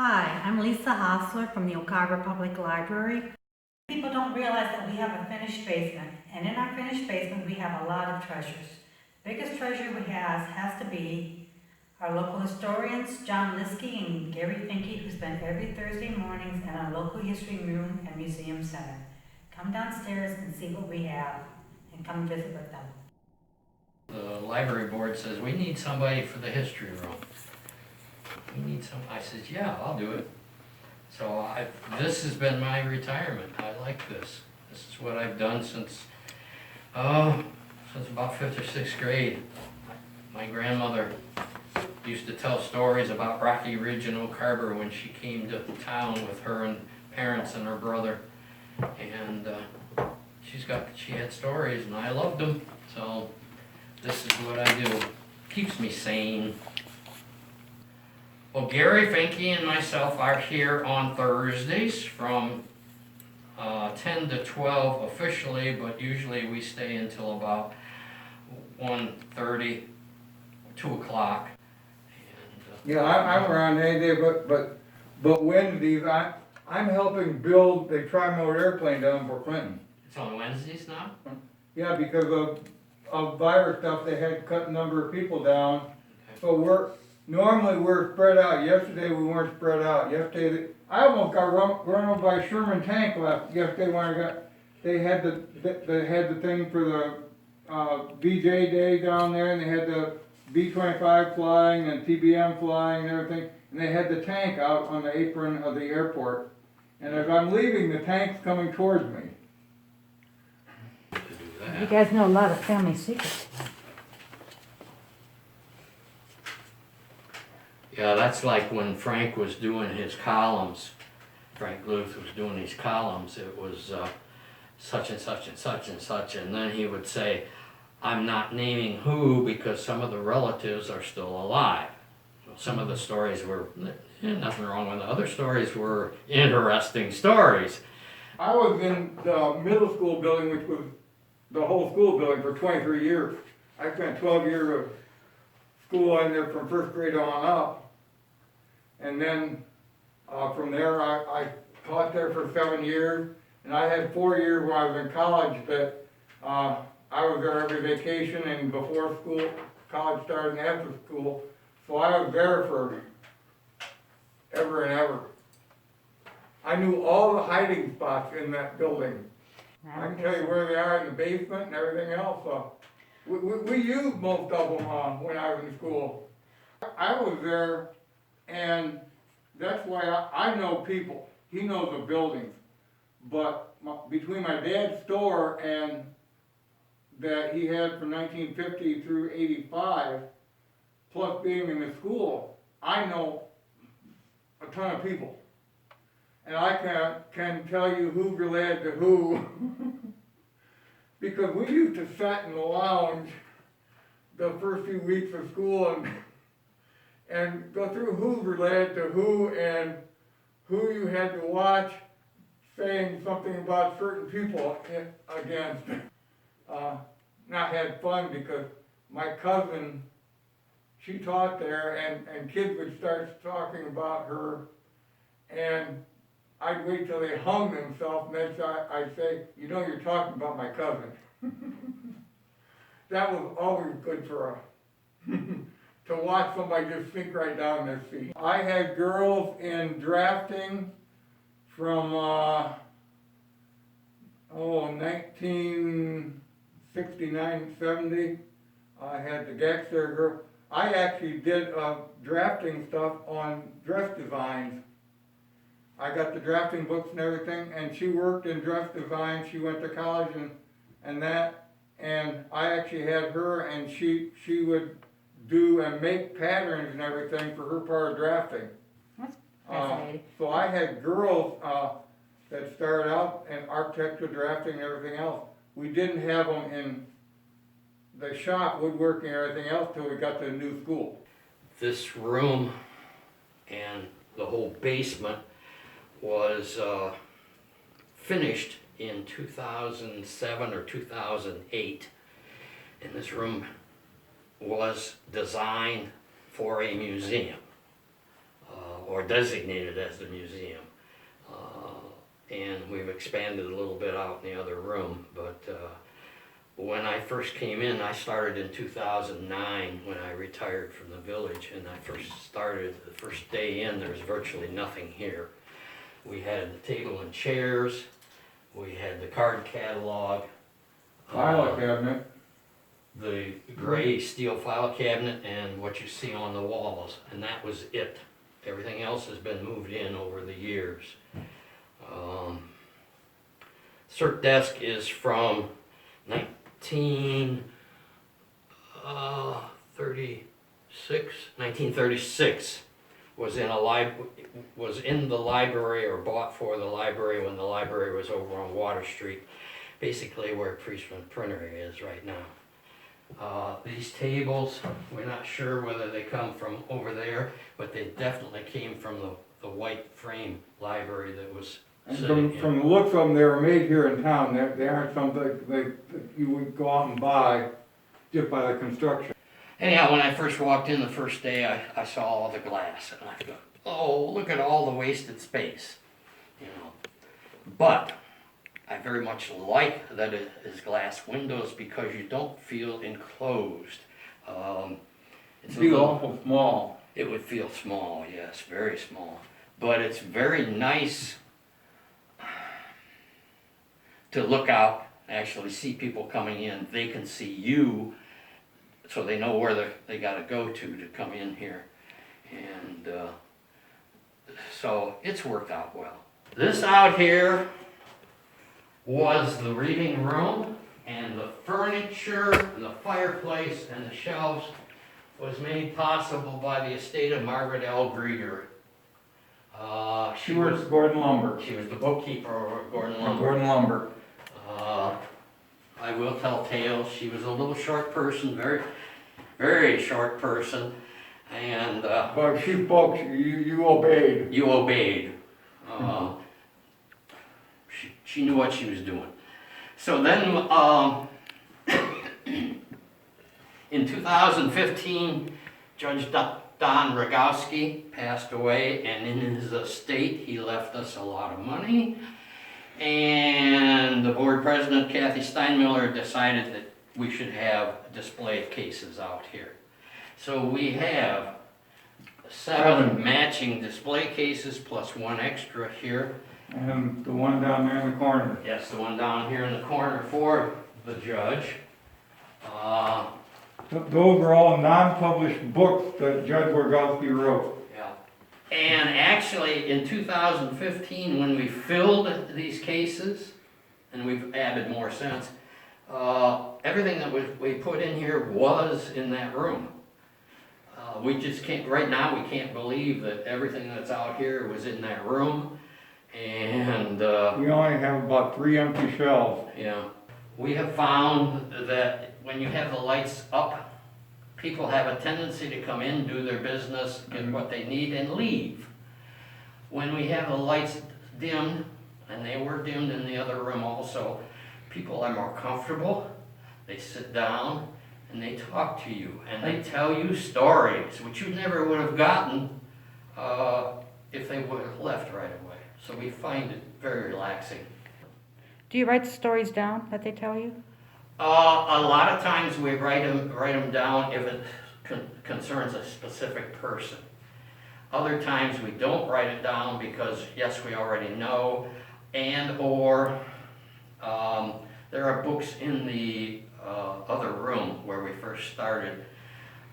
Hi, I'm Lisa Hostler from the Oak Harbor Public Library. People don't realize that we have a finished basement, and in our finished basement we have a lot of treasures. The biggest treasure we have has to be our local historians, John Liske and Gary Finke, who spend every Thursday mornings in our local history room and museum center. Come downstairs and see what we have, and come visit with them. The library board says, we need somebody for the history room. We need some, I says, yeah, I'll do it. So this has been my retirement. I like this. This is what I've done since about 5th or 6th grade. My grandmother used to tell stories about Rocky Ridge and Oak Harbor when she came to town with her and parents and her brother. And she had stories and I loved them. So this is what I do. Keeps me sane. Well, Gary, Finke, and myself are here on Thursdays from 10 to 12 officially, but usually we stay until about 1:30, 2 o'clock. Yeah, I'm around any day, but Wednesdays, I'm helping build the tri-mode airplane down for Clinton. It's on Wednesdays now? Yeah, because of virus stuff, they had to cut the number of people down. Okay. So normally we're spread out. Yesterday we weren't spread out. Yesterday, I almost got run over by a Sherman tank yesterday when they had the thing for the VJ day down there, and they had the B-25 flying and TBM flying and everything, and they had the tank out on the apron of the airport. And as I'm leaving, the tank's coming towards me. You guys know a lot of family secrets. Yeah, that's like when Frank was doing his columns. Frank Luth was doing his columns. It was such and such and such and such, and then he would say, I'm not naming who because some of the relatives are still alive. Some of the stories were, nothing wrong with the other stories, were interesting stories. I was in the middle school building, which was the whole school building, for 23 years. I spent 12 years of school in there from first grade on up. And then from there, I taught there for 7 years. And I had 4 years when I was in college that I was there every vacation and before school, college started and after school. So I was there for ever and ever. I knew all the hiding spots in that building. I can tell you where they are in the basement and everything else. We used most of them when I was in school. I was there, and that's why I know people. He knows the buildings. But between my dad's store and that he had from 1950 through 85, plus being in the school, I know a ton of people. And I can tell you who related to who. Because we used to sit in the lounge the first few weeks of school and go through who related to who and who you had to watch saying something about certain people against. Not had fun because my cousin, she taught there and kids would start talking about her, and I'd wait till they hung themselves, and then I'd say, you know, you're talking about my cousin. That was always good for to watch somebody just sink right down their seat. I had girls in drafting from 1969, 70. I had the Gaxter girl. I actually did drafting stuff on dress designs. I got the drafting books and everything, and she worked in dress design. She went to college and that, and I actually had her, and she would do and make patterns and everything for her part of drafting. That's fascinating. So I had girls that started out in architecture, drafting, and everything else. We didn't have them in the shop, woodworking, and everything else till we got to the new school. This room and the whole basement was finished in 2007 or 2008, and this room was designed for a museum. or designated as the museum. And we've expanded a little bit out in the other room, but when I first came in, I started in 2009 when I retired from the village, and I first started, the first day in, there was virtually nothing here. We had the table and chairs, we had the card catalog, File cabinet. the gray steel file cabinet, and what you see on the walls, and that was it. Everything else has been moved in over the years. Cert desk is from 1936, was in the library or bought for the library when the library was over on Water Street, basically where Priestman Printer is right now. These tables, we're not sure whether they come from over there, but they definitely came from the white frame library that was And sitting from the looks of them, they were made here in town. They aren't something that you would go out and buy just by the construction. Anyhow, when I first walked in the first day, I saw all the glass, and I thought, oh, look at all the wasted space, you know. But I very much like that it is glass windows because you don't feel enclosed. It's It'd be awful small. It would feel small, yes, very small. But it's very nice to look out, actually see people coming in. They can see you, so they know where they gotta go to come in here. And so it's worked out well. This out here was the reading room, and the furniture, and the fireplace, and the shelves was made possible by the estate of Margaret L. Grieger. She works at Gordon Lumber. She was the bookkeeper over at Gordon Lumber. Gordon Lumber. I will tell tales. She was a little short person, very, very short person, and But she spoke, you obeyed. you obeyed. She knew what she was doing. So then, in 2015, Judge Don Rogowski passed away, and in his estate, he left us a lot of money. And the board president, Kathy Steinmiller, decided that we should have display cases out here. So we have 7 matching display cases plus 1 extra here. And the one down there in the corner. Yes, the one down here in the corner for the judge. Those are all non-published books that Judge Rogowski wrote. Yeah. And actually, in 2015, when we filled these cases, and we've added more since, everything that we put in here was in that room. We just can't, right now, we can't believe that everything that's out here was in that room. And We only have about 3 empty shelves. yeah, we have found that when you have the lights up, people have a tendency to come in, do their business, get what they need, and leave. When we have the lights dimmed, and they were dimmed in the other room also, people are more comfortable, they sit down, and they talk to you, and they tell you stories, which you never would have gotten if they would have left right away. So we find it very relaxing. Do you write the stories down that they tell you? A lot of times we write them down if it concerns a specific person. Other times we don't write it down because, yes, we already know, and or there are books in the other room where we first started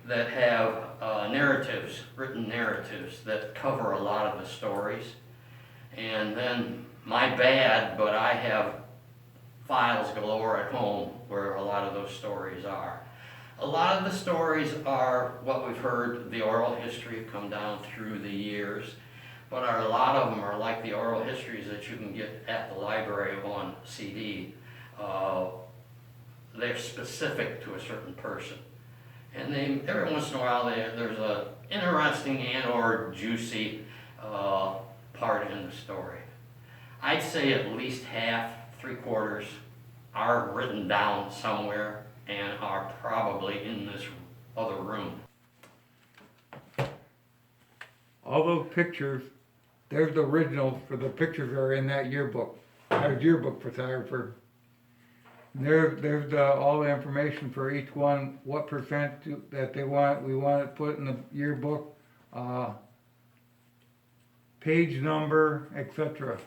that have narratives, written narratives that cover a lot of the stories. And then, my bad, but I have files galore at home where a lot of those stories are. A lot of the stories are what we've heard, the oral history come down through the years, but a lot of them are like the oral histories that you can get at the library on CD. They're specific to a certain person. And they, every once in a while there's a interesting and or juicy part in the story. I'd say at least half, 3/4 are written down somewhere and are probably in this other room. all those pictures, there's the originals for the pictures that are in that yearbook. Our yearbook photographer. There's all the information for each one, what percent that we want it put in the yearbook, page number, etc.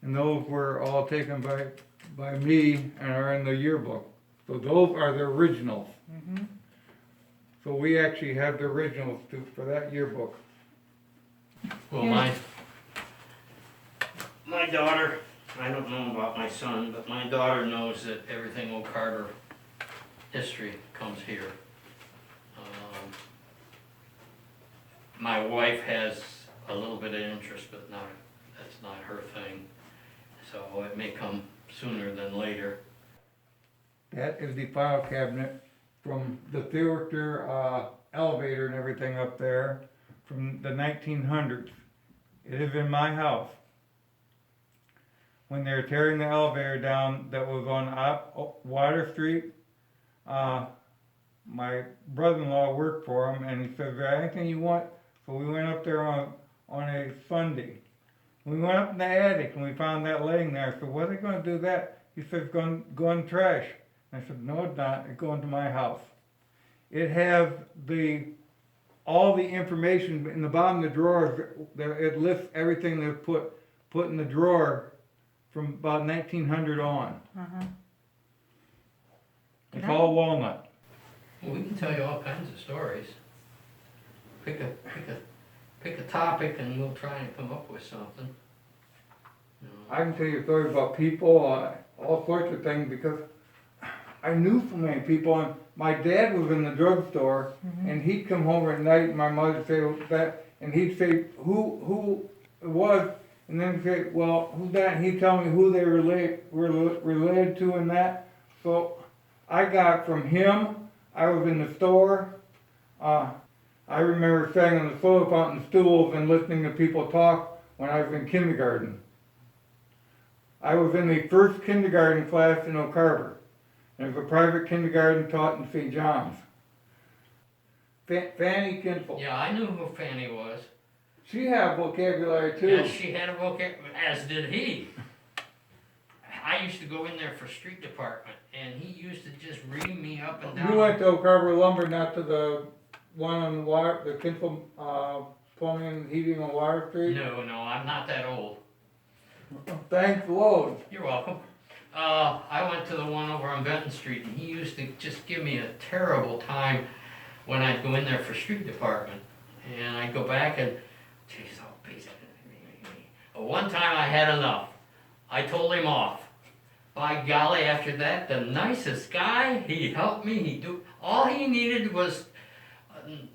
And those were all taken by me and are in the yearbook. So those are the originals. Mhm. So we actually have the originals for that yearbook. Well, my daughter, I don't know about my son, but my daughter knows that everything Oak Harbor history comes here. My wife has a little bit of interest, but that's not her thing. So it may come sooner than later. That is the file cabinet from the theater, elevator and everything up there from the 1900s. It is in my house. When they were tearing the elevator down that was on Water Street, my brother-in-law worked for him, and he said, "Is there anything you want?" So we went up there on a Sunday. We went up in the attic and we found that laying there. I said, "What are they going to do that?" He said, "Go in trash." And I said, "No, it's not. It's going to my house." It has all the information in the bottom of the drawers. It lists everything they put in the drawer from about 1900 on. Uh-huh. It's all walnut. Well, we can tell you all kinds of stories. Pick a topic and we'll try and come up with something. You know. I can tell you a story about people, all sorts of things, because I knew so many people. And my dad was in the drugstore, and he'd come home at night, and my mother would say that, and he'd say who it was, and then he'd say, "Well, who's that?" And he'd tell me who they were related to and that. So I got from him. I was in the store. I remember sitting on the soda fountain stools and listening to people talk when I was in kindergarten. I was in the first kindergarten class in Oak Harbor. There's a private kindergarten taught in St. John's. Fanny Kinsel. Yeah, I knew who Fanny was. She had vocabulary too. Yes, she had a vocabulary, as did he. I used to go in there for street department, and he used to just read me up and down. You went to Oak Harbor Lumber, not to the one on water, the Kinsel Plumbing and Heating on Water Street? No, I'm not that old. Thanks, Lord. You're welcome. I went to the one over on Benton Street, and he used to just give me a terrible time when I'd go in there for street department. And I'd go back and, geez, oh, please. One time I had enough. I told him off. By golly, after that, the nicest guy, he helped me, all he needed was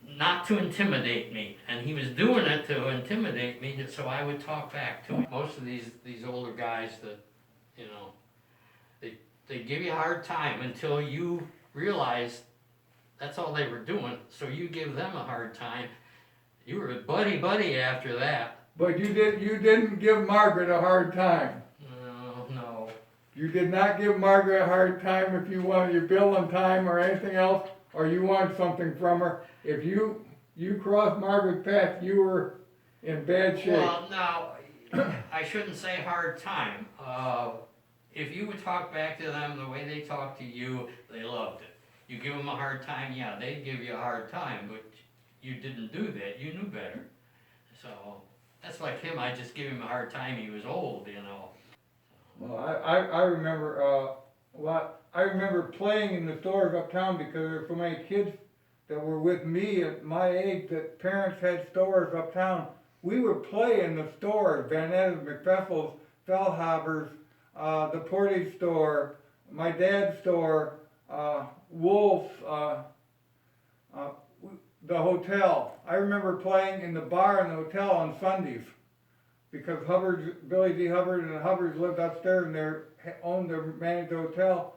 not to intimidate me, and he was doing it to intimidate me, so I would talk back to him. Most of these older guys that, you know, they give you a hard time until you realize that's all they were doing, so you give them a hard time. You were buddy after that. But you didn't give Margaret a hard time. No. You did not give Margaret a hard time if you wanted your bill on time or anything else, or you wanted something from her. If you crossed Margaret's path, you were in bad shape. Well, now, I shouldn't say hard time. If you would talk back to them the way they talked to you, they loved it. You give them a hard time, yeah, they'd give you a hard time, but you didn't do that. You knew better. So that's like him. I just give him a hard time. He was old, you know. Well, I remember I remember playing in the stores uptown because there were so many kids that were with me at my age that parents had stores uptown. We would play in the stores, Van Etta's, McFessel's, Fellhaber's, the Portage store, my dad's store, Wolf's, the hotel. I remember playing in the bar in the hotel on Sundays because Billy D. Hubbard and the Hubbards lived upstairs and they owned the managed hotel.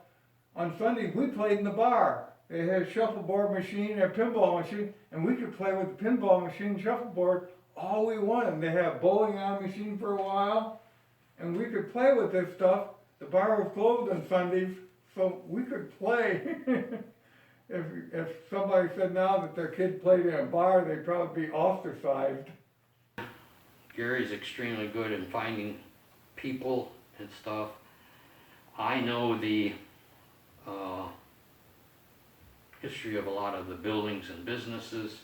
On Sundays we played in the bar. They had a shuffleboard machine and a pinball machine, and we could play with the pinball machine and shuffleboard all we wanted. They had a bowling alley machine for a while, and we could play with this stuff. The bar was closed on Sundays, so we could play. if somebody said now that their kid played in a bar, they'd probably be ostracized. Gary's extremely good in finding people and stuff. I know the history of a lot of the buildings and businesses.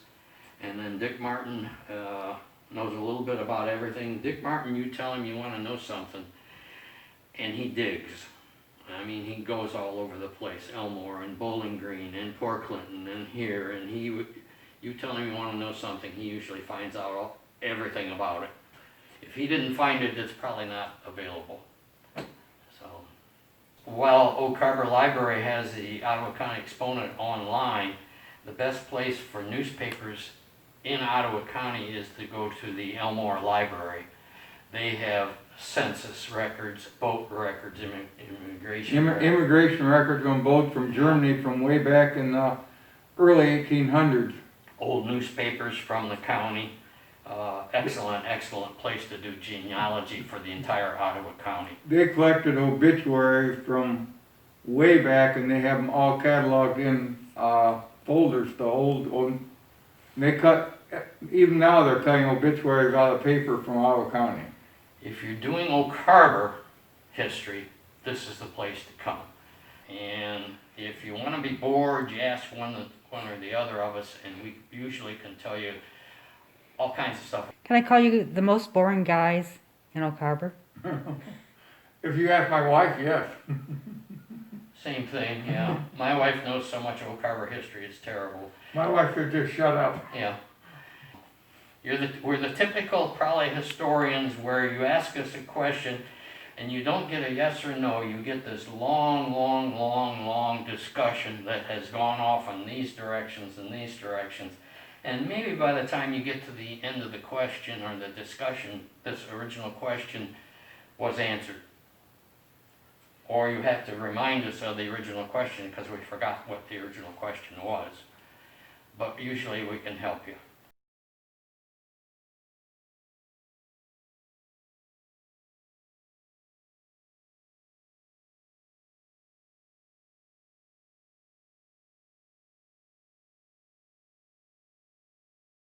And then Dick Martin knows a little bit about everything. Dick Martin, you tell him you want to know something, and he digs. I mean, he goes all over the place, Elmore and Bowling Green and Port Clinton and here, and you tell him you want to know something, he usually finds out everything about it. If he didn't find it, it's probably not available. So, while Oak Harbor Library has the Ottawa County Exponent online, the best place for newspapers in Ottawa County is to go to the Elmore Library. They have census records, boat records, immigration records. Immigration records on boats from Germany from way back in the early 1800s. Old newspapers from the county. Excellent place to do genealogy for the entire Ottawa County. They collected obituaries from way back, and they have them all cataloged in folders to hold. And they cut, even now they're cutting obituaries out of paper from Ottawa County. If you're doing Oak Harbor history, this is the place to come. And if you want to be bored, you ask one or the other of us, and we usually can tell you all kinds of stuff. Can I call you the most boring guys in Oak Harbor? If you ask my wife, yes. Same thing, yeah. My wife knows so much Oak Harbor history, it's terrible. My wife could just shut up. Yeah. We're the typical, probably, historians where you ask us a question and you don't get a yes or no, you get this long discussion that has gone off in these directions and these directions. And maybe by the time you get to the end of the question or the discussion, this original question was answered. Or you have to remind us of the original question because we forgot what the original question was. But usually we can help you.